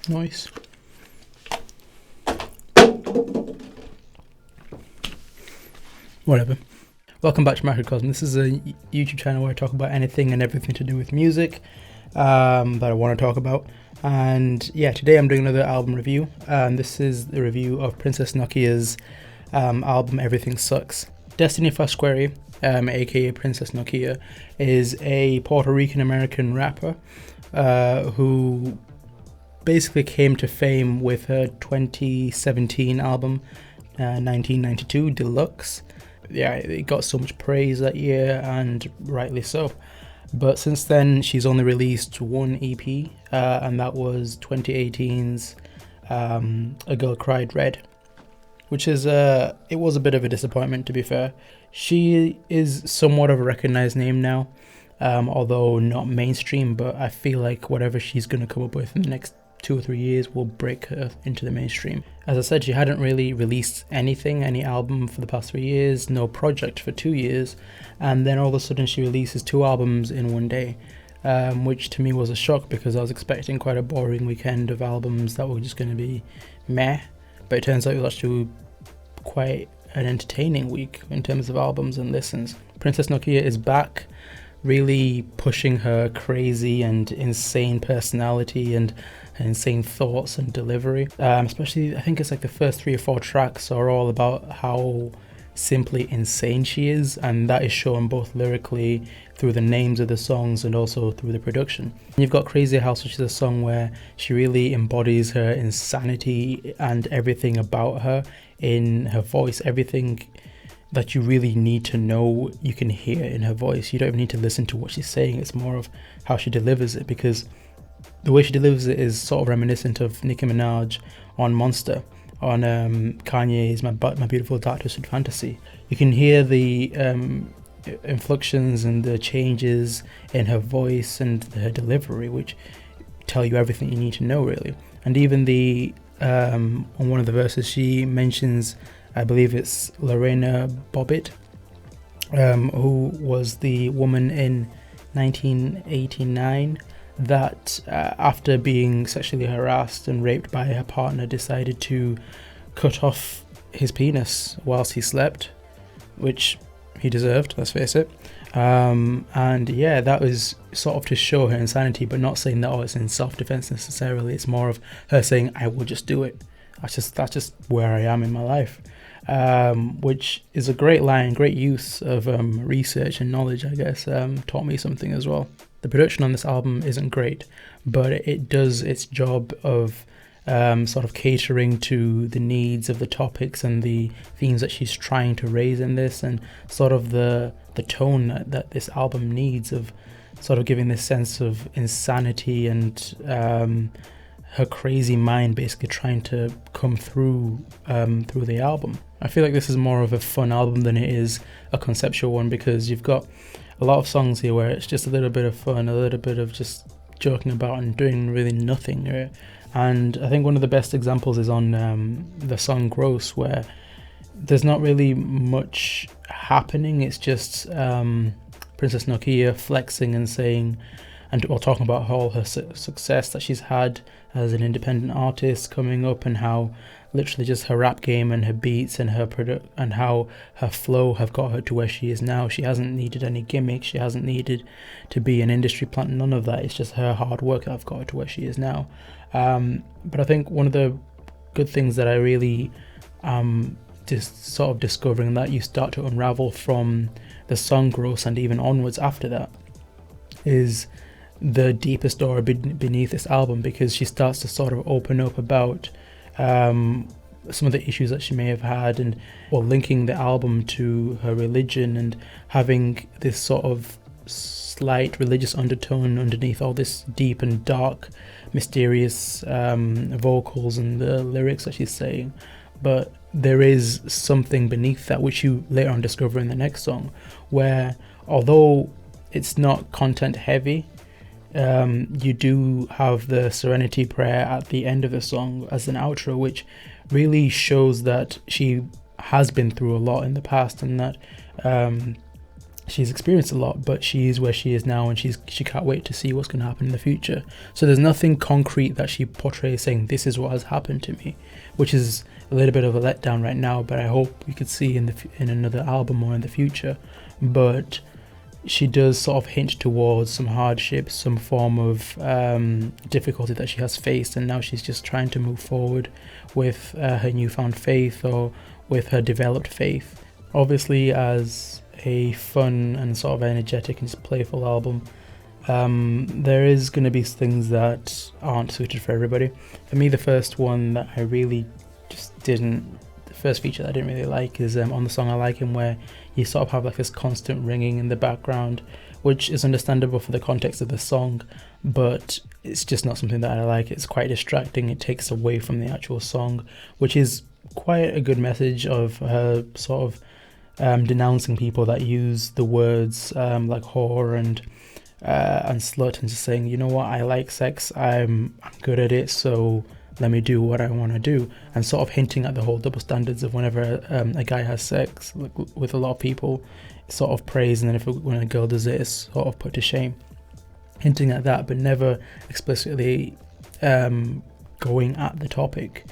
noise. Whatever. Welcome back to Microcosm. This is a YouTube channel where I talk about anything and everything to do with music that I want to talk about. And yeah, today I'm doing another album review. This is the review of Princess Nokia's album Everything Sucks. Destiny Fosqueri, aka Princess Nokia, is a Puerto Rican American rapper who basically came to fame with her 2017 album 1992 Deluxe. Yeah, it got so much praise that year, and rightly so. But since then, she's only released one EP, and that was 2018's A Girl Cried Red, which is it was a bit of a disappointment, to be fair. She is somewhat of a recognized name now, although not mainstream, but I feel like whatever she's going to come up with in the next 2 or 3 years will break her into the mainstream. As I said, she hadn't really released any album for the past 3 years, no project for 2 years, and then all of a sudden she releases 2 albums in one day, which to me was a shock because I was expecting quite a boring weekend of albums that were just going to be meh, but it turns out it was actually quite an entertaining week in terms of albums and listens. Princess Nokia is back, really pushing her crazy and insane personality and insane thoughts and delivery. Especially, I think it's like the first 3 or 4 tracks are all about how simply insane she is, and that is shown both lyrically through the names of the songs and also through the production. You've got Crazy House, which is a song where she really embodies her insanity and everything about her in her voice. Everything that you really need to know, you can hear in her voice. You don't even need to listen to what she's saying. It's more of how she delivers it, because the way she delivers it is sort of reminiscent of Nicki Minaj on Monster, on Kanye's My Beautiful Dark Twisted Fantasy. You can hear the inflections and the changes in her voice and her delivery, which tell you everything you need to know, really. And even on one of the verses, she mentions, I believe it's Lorena Bobbitt, who was the woman in 1989 that after being sexually harassed and raped by her partner decided to cut off his penis whilst he slept, which he deserved, let's face it. And yeah, that was sort of to show her insanity, but not saying that, oh, it's in self-defense necessarily. It's more of her saying, I will just do it. That's just where I am in my life. Which is a great line, great use of research and knowledge, I guess. Taught me something as well. The production on this album isn't great, but it does its job of sort of catering to the needs of the topics and the themes that she's trying to raise in this, and sort of the tone that this album needs, of sort of giving this sense of insanity and her crazy mind basically trying to come through the album. I feel like this is more of a fun album than it is a conceptual one, because you've got a lot of songs here where it's just a little bit of fun, a little bit of just joking about and doing really nothing. Right? And I think one of the best examples is on the song Gross, where there's not really much happening. It's just Princess Nokia flexing and saying, and while talking about all her success that she's had as an independent artist coming up, and how literally just her rap game and her beats and and how her flow have got her to where she is now. She hasn't needed any gimmicks. She hasn't needed to be an industry plant. None of that. It's just her hard work that have got her to where she is now. But I think one of the good things that I really just sort of discovering that you start to unravel from the song Gross and even onwards after that is the deeper story beneath this album, because she starts to sort of open up about some of the issues that she may have had, and linking the album to her religion and having this sort of slight religious undertone underneath all this deep and dark, mysterious vocals and the lyrics that she's saying. But there is something beneath that, which you later on discover in the next song, where although it's not content heavy, you do have the Serenity Prayer at the end of the song as an outro, which really shows that she has been through a lot in the past, and that she's experienced a lot, but she is where she is now, and she can't wait to see what's going to happen in the future. So there's nothing concrete that she portrays saying this is what has happened to me, which is a little bit of a letdown right now. But I hope we could see in another album or in the future. But she does sort of hint towards some hardship, some form of difficulty that she has faced, and now she's just trying to move forward with her newfound faith, or with her developed faith. Obviously, as a fun and sort of energetic and playful album, there is going to be things that aren't suited for everybody. For me, the first one that I really just didn't, the first feature that I didn't really like is on the song I Like Him, where you sort of have like this constant ringing in the background, which is understandable for the context of the song, but it's just not something that I like. It's quite distracting. It takes away from the actual song, which is quite a good message of her sort of denouncing people that use the words like whore and slut, and just saying, you know what, I like sex, I'm good at it, so let me do what I want to do, and sort of hinting at the whole double standards of whenever a guy has sex, like, with a lot of people, it's sort of praised, and then when a girl does it, it's sort of put to shame. Hinting at that, but never explicitly going at the topic,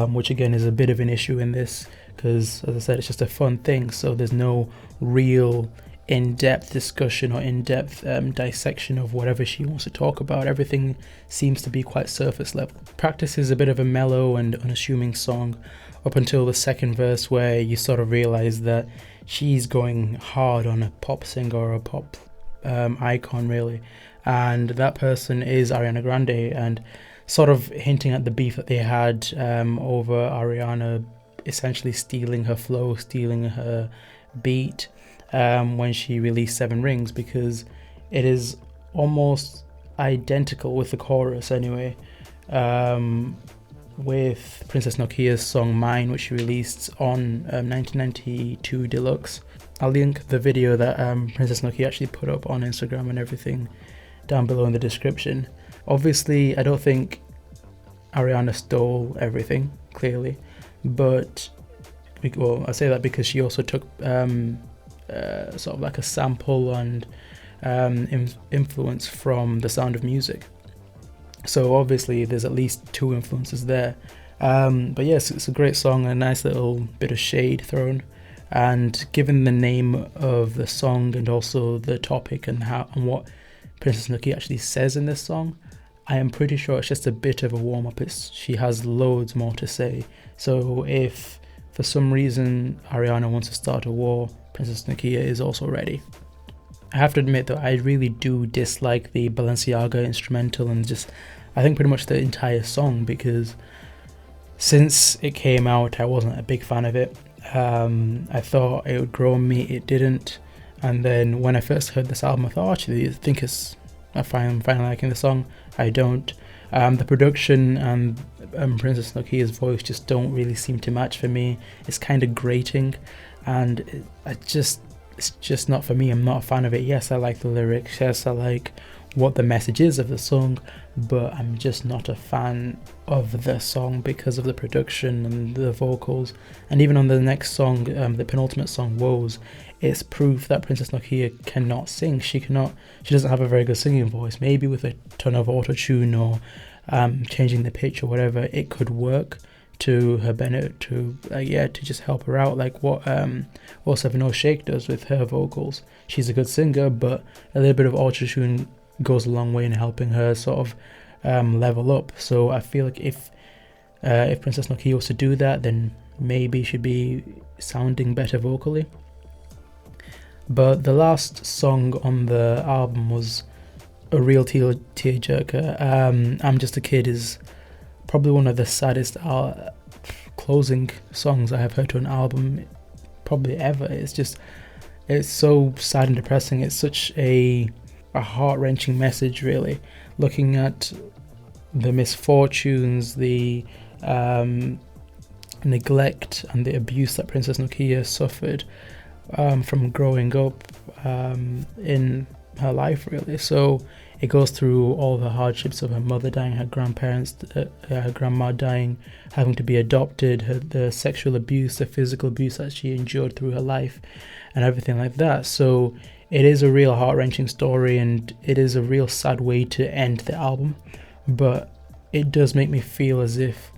which again is a bit of an issue in this, because as I said, it's just a fun thing, so there's no real in-depth discussion or in-depth dissection of whatever she wants to talk about. Everything seems to be quite surface level. Practice is a bit of a mellow and unassuming song up until the second verse, where you sort of realize that she's going hard on a pop singer or a pop icon, really, and that person is Ariana Grande, and sort of hinting at the beef that they had over Ariana essentially stealing her flow, stealing her beat when she released Seven Rings, because it is almost identical with the chorus anyway, with Princess Nokia's song Mine, which she released on 1992 Deluxe. I'll link the video that Princess Nokia actually put up on Instagram and everything down below in the description. Obviously, I don't think Ariana stole everything, clearly, but, well, I say that because she also took sort of like a sample and influence from The Sound of Music. So obviously there's at least two influences there. But yes, it's a great song, a nice little bit of shade thrown. And given the name of the song and also the topic and what Princess Nokia actually says in this song, I am pretty sure it's just a bit of a warm-up. She has loads more to say. So if for some reason Ariana wants to start a war, Princess Nokia is also ready. I have to admit though, I really do dislike the Balenciaga instrumental and just, I think, pretty much the entire song, because since it came out I wasn't a big fan of it. I thought it would grow on me, it didn't. And then when I first heard this album, I thought, actually, I think I'm finally liking the song. I don't. The production and Princess Nokia's voice just don't really seem to match for me. It's kind of grating, and it's just not for me. I'm not a fan of it. Yes, I like the lyrics. Yes, I like what the message is of the song, but I'm just not a fan of the song because of the production and the vocals. And even on the next song, the penultimate song, Woes, it's proof that Princess Nokia cannot sing. She doesn't have a very good singing voice. Maybe with a ton of auto-tune or changing the pitch or whatever, it could work to her benefit, to just help her out, like what 70 Shake does with her vocals. She's a good singer, but a little bit of auto-tune goes a long way in helping her sort of level up. So I feel like if Princess Nokia was to do that, then maybe she'd be sounding better vocally. But the last song on the album was a real tearjerker. I'm Just a Kid is probably one of the saddest closing songs I have heard to an album probably ever. It's so sad and depressing. It's such a heart-wrenching message, really, looking at the misfortunes, the neglect and the abuse that Princess Nokia suffered from growing up in her life, really. So It goes through all the hardships of her mother dying, her grandparents, her grandma dying, having to be adopted, the sexual abuse, the physical abuse that she endured through her life, and everything like that. So it is a real heart-wrenching story, and it is a real sad way to end the album. But it does make me feel as if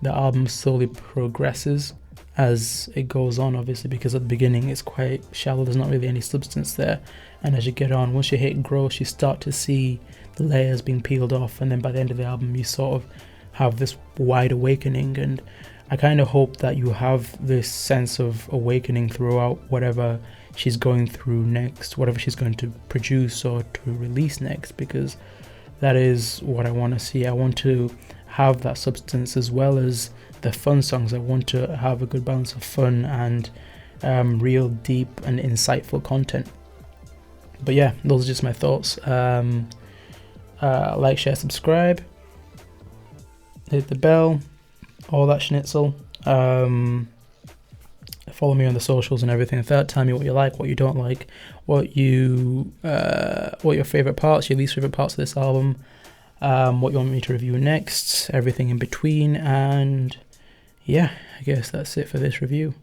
the album slowly progresses as it goes on, obviously, because at the beginning it's quite shallow, there's not really any substance there, and as you get on, once you hit growth, you start to see the layers being peeled off, and then by the end of the album you sort of have this wide awakening. And I kind of hope that you have this sense of awakening throughout whatever she's going through next, whatever she's going to produce or to release next, because that is what I want to see. I want to have that substance as well as the fun songs. I want to have a good balance of fun and real deep and insightful content. But yeah, those are just my thoughts. Like, share, subscribe, hit the bell, all that schnitzel. Follow me on the socials and everything. Tell me what you like, what you don't like, what your favorite parts, your least favorite parts of this album, what you want me to review next, everything in between. And yeah, I guess that's it for this review.